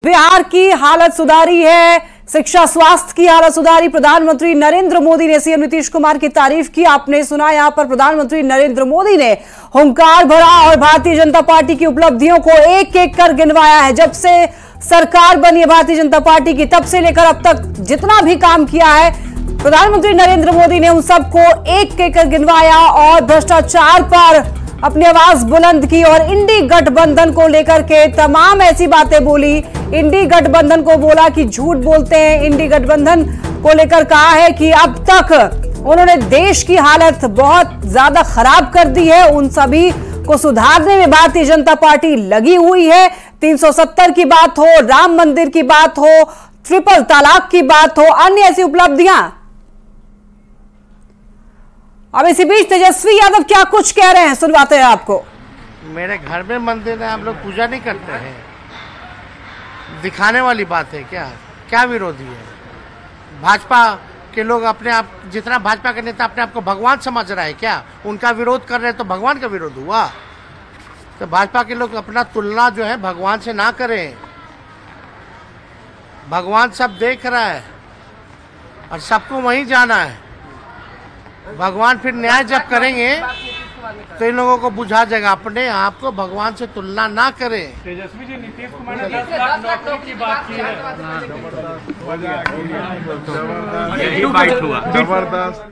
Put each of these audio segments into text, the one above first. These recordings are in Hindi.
बिहार की हालत सुधारी है, शिक्षा स्वास्थ्य की हालत सुधारी। प्रधानमंत्री नरेंद्र मोदी ने सीएम नीतीश कुमार की तारीफ की। आपने सुना यहां पर प्रधानमंत्री नरेंद्र मोदी ने हुंकार भरा और भारतीय जनता पार्टी की उपलब्धियों को एक एक कर गिनवाया है। जब से सरकार बनी है भारतीय जनता पार्टी की, तब से लेकर अब तक जितना भी काम किया है प्रधानमंत्री नरेंद्र मोदी ने उन सबको एक एक कर गिनवाया और भ्रष्टाचार पर अपनी आवाज बुलंद की और इंडी गठबंधन को लेकर के तमाम ऐसी बातें बोली। इंडी गठबंधन को बोला कि झूठ बोलते हैं। इंडी गठबंधन को लेकर कहा है कि अब तक उन्होंने देश की हालत बहुत ज्यादा खराब कर दी है। उन सभी को सुधारने में भारतीय जनता पार्टी लगी हुई है। 370 की बात हो, राम मंदिर की बात हो, ट्रिपल तलाक की बात हो, अन्य ऐसी उपलब्धियां। अब इसी बीच तेजस्वी यादव क्या कुछ कह रहे हैं, सुनवाते हैं आपको। मेरे घर में मंदिर है, हम लोग पूजा नहीं करते हैं। दिखाने वाली बात है क्या? क्या विरोधी है? भाजपा के लोग अपने आप, जितना भाजपा के नेता अपने आप को भगवान समझ रहा है क्या? उनका विरोध कर रहे हैं तो भगवान का विरोध हुआ? तो भाजपा के लोग अपना तुलना जो है भगवान से ना करें। भगवान सब देख रहा है और सबको वहीं जाना है। भगवान फिर न्याय जब करेंगे तो इन लोगों को बुझा जाएगा। अपने आप को भगवान से तुलना ना करें। तेजस्वी जी, नीतीश कुमार ने 10 लाख नौकरी की बात की है। जबरदस्त।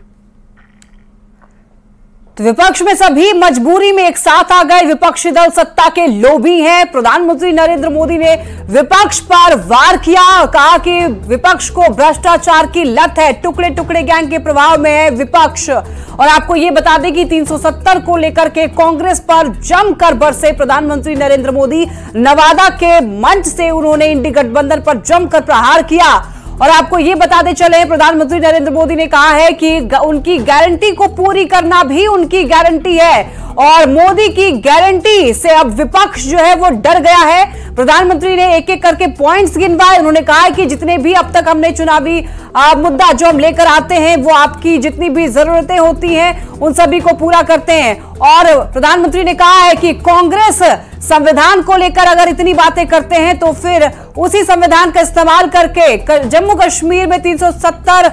तो विपक्ष में सभी मजबूरी में एक साथ आ गए। विपक्षी दल सत्ता के लोभी हैं। प्रधानमंत्री नरेंद्र मोदी ने विपक्ष पर वार किया, कहा कि विपक्ष को भ्रष्टाचार की लत है, टुकड़े टुकड़े गैंग के प्रभाव में है विपक्ष। और आपको यह बता दें कि 370 को लेकर के कांग्रेस पर जमकर बरसे प्रधानमंत्री नरेंद्र मोदी। नवादा के मंच से उन्होंने इंडी गठबंधन पर जमकर प्रहार किया। और आपको ये बताते चले, प्रधानमंत्री नरेंद्र मोदी ने कहा है कि उनकी गारंटी को पूरी करना भी उनकी गारंटी है और मोदी की गारंटी से अब विपक्ष जो है वो डर गया है। प्रधानमंत्री ने एक एक करके पॉइंट्स गिनवाए। उन्होंने कहा कि जितने भी अब तक हमने चुनावी मुद्दा जो हम लेकर आते हैं वो आपकी जितनी भी जरूरतें होती हैं उन सभी को पूरा करते हैं। और प्रधानमंत्री ने कहा है कि कांग्रेस संविधान को लेकर अगर इतनी बातें करते हैं तो फिर उसी संविधान का इस्तेमाल करके जम्मू कश्मीर में 370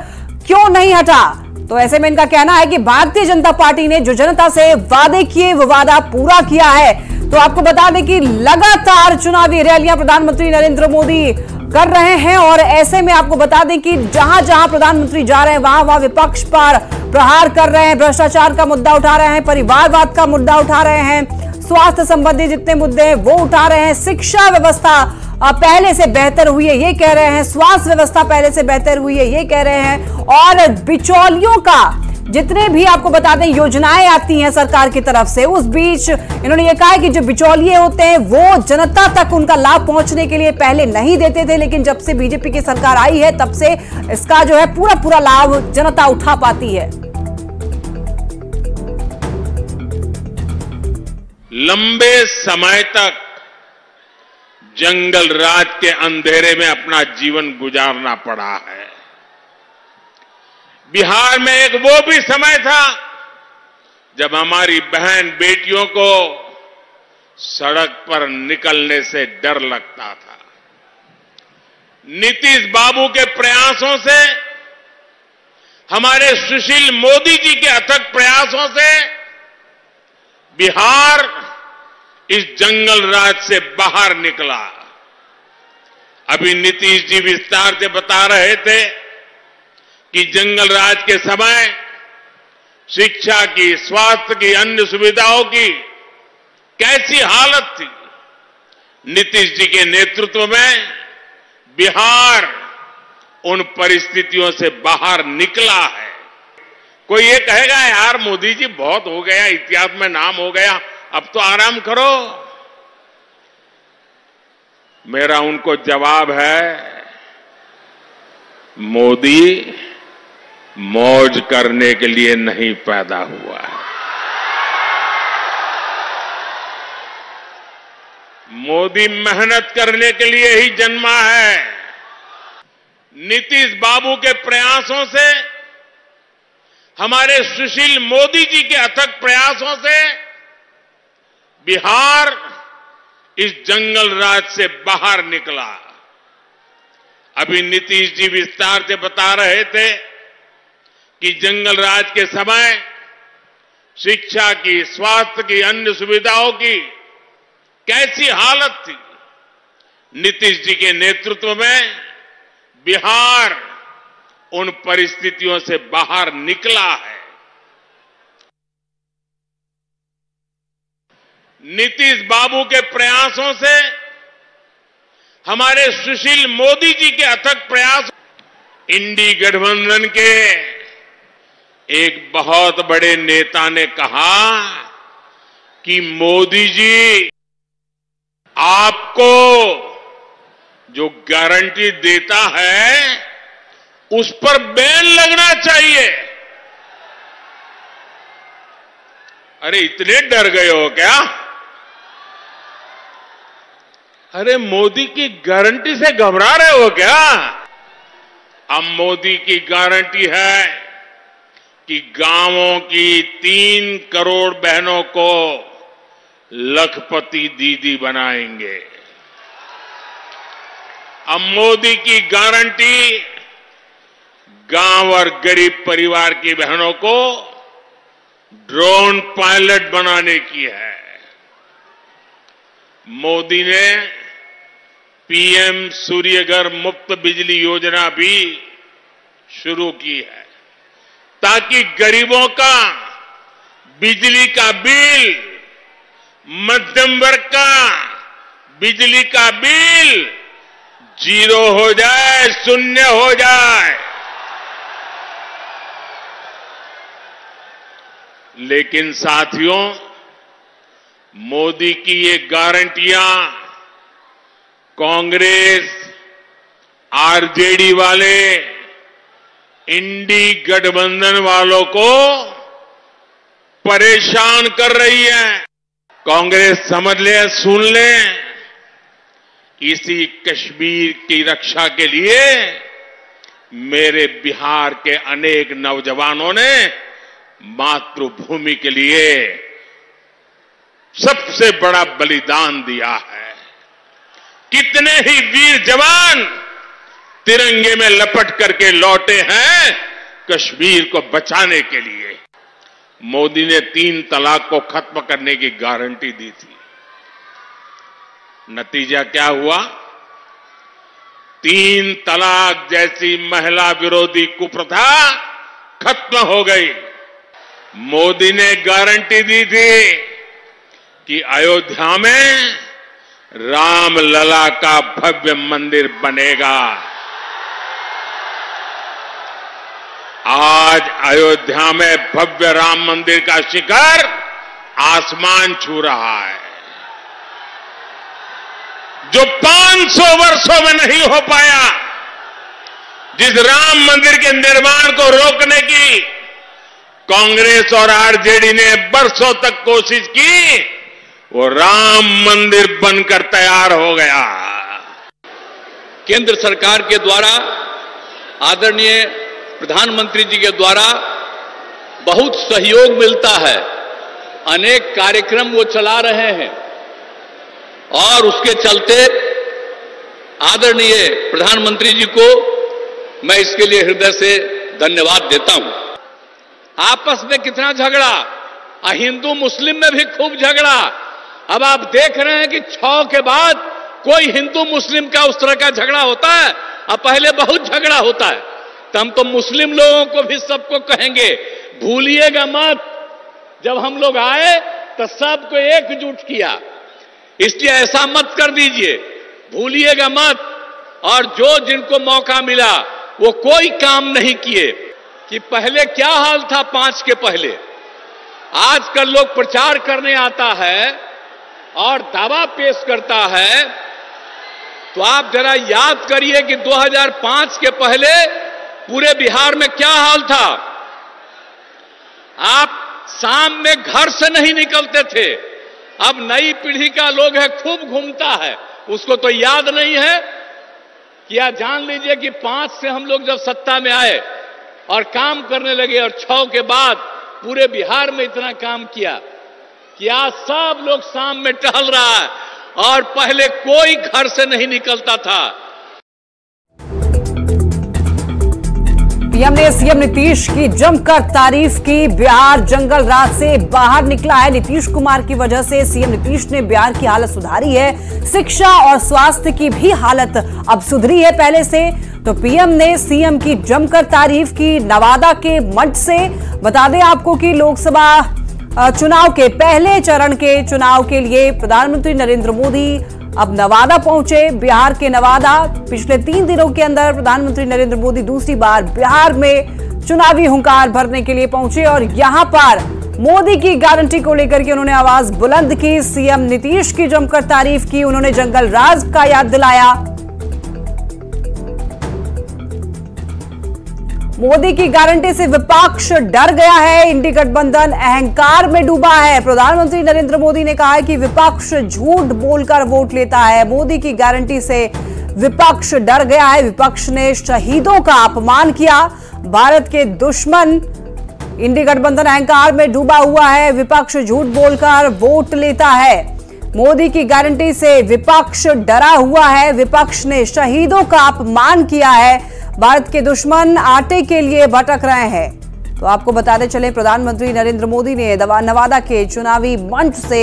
क्यों नहीं हटा। तो ऐसे में इनका कहना है कि भारतीय जनता पार्टी ने जो जनता से वादे किए वो वादा पूरा किया है। तो आपको बता दें कि लगातार चुनावी रैलियां प्रधानमंत्री नरेंद्र मोदी कर रहे हैं और ऐसे में आपको बता दें कि जहां जहां प्रधानमंत्री जा रहे हैं वहां वहां विपक्ष पर प्रहार कर रहे हैं, भ्रष्टाचार का मुद्दा उठा रहे हैं, परिवारवाद का मुद्दा उठा रहे हैं, स्वास्थ्य संबंधी जितने मुद्दे हैं वो उठा रहे हैं। शिक्षा व्यवस्था पहले से बेहतर हुई है ये कह रहे हैं, स्वास्थ्य व्यवस्था पहले से बेहतर हुई है ये कह रहे हैं। और बिचौलियों का जितने भी आपको बता दें योजनाएं आती हैं सरकार की तरफ से, उस बीच इन्होंने ये कहा है कि जो बिचौलिए होते हैं वो जनता तक उनका लाभ पहुंचने के लिए पहले नहीं देते थे, लेकिन जब से बीजेपी की सरकार आई है तब से इसका जो है पूरा लाभ जनता उठा पाती है। लंबे समय तक जंगल राज के अंधेरे में अपना जीवन गुजारना पड़ा है। बिहार में एक वो भी समय था जब हमारी बहन बेटियों को सड़क पर निकलने से डर लगता था। नीतीश बाबू के प्रयासों से, हमारे सुशील मोदी जी के अथक प्रयासों से बिहार इस जंगल राज से बाहर निकला। अभी नीतीश जी विस्तार से बता रहे थे कि जंगल राज के समय शिक्षा की, स्वास्थ्य की, अन्य सुविधाओं की कैसी हालत थी। नीतीश जी के नेतृत्व में बिहार उन परिस्थितियों से बाहर निकला है। कोई ये कहेगा यार मोदी जी बहुत हो गया, इतिहास में नाम हो गया, अब तो आराम करो। मेरा उनको जवाब है, मोदी मौज करने के लिए नहीं पैदा हुआ है। मोदी मेहनत करने के लिए ही जन्मा है। नीतीश बाबू के प्रयासों से, हमारे सुशील मोदी जी के अथक प्रयासों से बिहार इस जंगल राज से बाहर निकला। अभी नीतीश जी विस्तार से बता रहे थे कि जंगल राज के समय शिक्षा की, स्वास्थ्य की, अन्य सुविधाओं की कैसी हालत थी। नीतीश जी के नेतृत्व में बिहार उन परिस्थितियों से बाहर निकला है। नीतीश बाबू के प्रयासों से, हमारे सुशील मोदी जी के अथक प्रयास, इंडी गठबंधन के एक बहुत बड़े नेता ने कहा कि मोदी जी आपको जो गारंटी देता है उस पर बैन लगना चाहिए। अरे इतने डर गए हो क्या? अरे मोदी की गारंटी से घबरा रहे हो क्या? अब मोदी की गारंटी है कि गांवों की 3 करोड़ बहनों को लखपति दीदी बनाएंगे। अब मोदी की गारंटी गांव और गरीब परिवार की बहनों को ड्रोन पायलट बनाने की है। मोदी ने पीएम सूर्यघर मुफ्त बिजली योजना भी शुरू की है ताकि गरीबों का बिजली का बिल, मध्यम वर्ग का बिजली का बिल 0 हो जाए, 0 हो जाए। लेकिन साथियों, मोदी की ये गारंटियां कांग्रेस, आरजेडी वाले, इंडी गठबंधन वालों को परेशान कर रही है। कांग्रेस समझ ले, सुन ले, इसी कश्मीर की रक्षा के लिए मेरे बिहार के अनेक नौजवानों ने मातृभूमि के लिए सबसे बड़ा बलिदान दिया है। कितने ही वीर जवान तिरंगे में लपट करके लौटे हैं कश्मीर को बचाने के लिए। मोदी ने 3 तलाक को खत्म करने की गारंटी दी थी। नतीजा क्या हुआ? 3 तलाक जैसी महिला विरोधी कुप्रथा खत्म हो गई। मोदी ने गारंटी दी थी कि अयोध्या में रामलला का भव्य मंदिर बनेगा। आज अयोध्या में भव्य राम मंदिर का शिखर आसमान छू रहा है। जो 500 वर्षों में नहीं हो पाया, जिस राम मंदिर के निर्माण को रोकने की कांग्रेस और आरजेडी ने वर्षों तक कोशिश की, वो राम मंदिर बनकर तैयार हो गया। केंद्र सरकार के द्वारा, आदरणीय प्रधानमंत्री जी के द्वारा बहुत सहयोग मिलता है। अनेक कार्यक्रम वो चला रहे हैं और उसके चलते आदरणीय प्रधानमंत्री जी को मैं इसके लिए हृदय से धन्यवाद देता हूं। आपस में कितना झगड़ा, हिंदू मुस्लिम में भी खूब झगड़ा। अब आप देख रहे हैं कि 6 के बाद कोई हिंदू मुस्लिम का उस तरह का झगड़ा होता है? अब पहले बहुत झगड़ा होता है। तो हम तो मुस्लिम लोगों को भी सबको कहेंगे, भूलिएगा मत, जब हम लोग आए तो सबको एकजुट किया, इसलिए ऐसा मत कर दीजिए, भूलिएगा मत। और जो जिनको मौका मिला वो कोई काम नहीं किए। कि पहले क्या हाल था 5 के पहले, आजकल लोग प्रचार करने आता है और दावा पेश करता है, तो आप जरा याद करिए कि 2005 के पहले पूरे बिहार में क्या हाल था। आप शाम में घर से नहीं निकलते थे। अब नई पीढ़ी का लोग है, खूब घूमता है, उसको तो याद नहीं है। क्या जान लीजिए कि 5 से हम लोग जब सत्ता में आए और काम करने लगे और 6 के बाद पूरे बिहार में इतना काम किया कि आज सब लोग शाम में टहल रहा है और पहले कोई घर से नहीं निकलता था। पीएम ने सीएम नीतीश की जमकर तारीफ की। बिहार जंगल राज से बाहर निकला है। नीतीश कुमार की वजह से सीएम नीतीश ने बिहार की हालत सुधारी है। शिक्षा और स्वास्थ्य की भी हालत अब सुधरी है पहले से। तो पीएम ने सीएम की जमकर तारीफ की नवादा के मंच से। बता दें आपको कि लोकसभा चुनाव के पहले चरण के चुनाव के लिए प्रधानमंत्री नरेंद्र मोदी अब नवादा पहुंचे। बिहार के नवादा पिछले 3 दिनों के अंदर प्रधानमंत्री नरेंद्र मोदी दूसरी बार बिहार में चुनावी हुंकार भरने के लिए पहुंचे और यहां पर मोदी की गारंटी को लेकर के उन्होंने आवाज बुलंद की। सीएम नीतीश की जमकर तारीफ की। उन्होंने जंगल राज का याद दिलाया। मोदी की गारंटी से विपक्ष डर गया है। इंडी गठबंधन अहंकार में डूबा है। प्रधानमंत्री नरेंद्र मोदी ने कहा है कि विपक्ष झूठ बोलकर वोट लेता है। मोदी की गारंटी से विपक्ष डर गया है। विपक्ष ने शहीदों का अपमान किया। भारत के दुश्मन इंडी गठबंधन अहंकार में डूबा हुआ है। विपक्ष झूठ बोलकर वोट लेता है। मोदी की गारंटी से विपक्ष डरा हुआ है। विपक्ष ने शहीदों का अपमान किया है। भारत के दुश्मन आटे के लिए भटक रहे हैं। तो आपको बताते चले प्रधानमंत्री नरेंद्र मोदी ने नवादा के चुनावी मंच से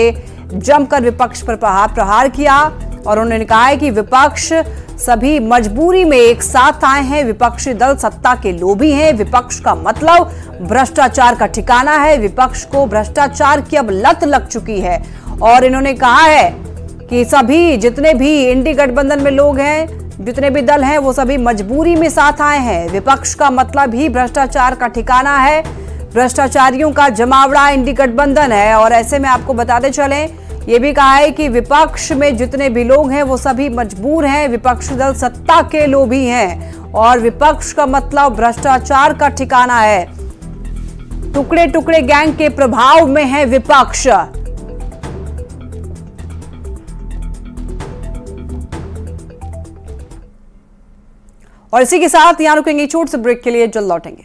जमकर विपक्ष पर प्रहार किया और उन्होंने कहा है कि विपक्ष सभी मजबूरी में एक साथ आए हैं। विपक्षी दल सत्ता के लोभी हैं। विपक्ष का मतलब भ्रष्टाचार का ठिकाना है। विपक्ष को भ्रष्टाचार की अब लत लग चुकी है और इन्होंने कहा है कि सभी जितने भी इंडी गठबंधन में लोग हैं, जितने भी दल हैं, वो सभी मजबूरी में साथ आए हैं। विपक्ष का मतलब ही भ्रष्टाचार का ठिकाना है। भ्रष्टाचारियों का जमावड़ा इंडी गठबंधन है। और ऐसे में आपको बताते चलें, ये भी कहा है कि विपक्ष में जितने भी लोग हैं वो सभी मजबूर हैं। विपक्षी दल सत्ता के लोभी हैं और विपक्ष का मतलब भ्रष्टाचार का ठिकाना है। टुकड़े टुकड़े गैंग के प्रभाव में है विपक्ष। और इसी के साथ यहां रुकेंगे। छोटे से ब्रेक के लिए जल्द लौटेंगे।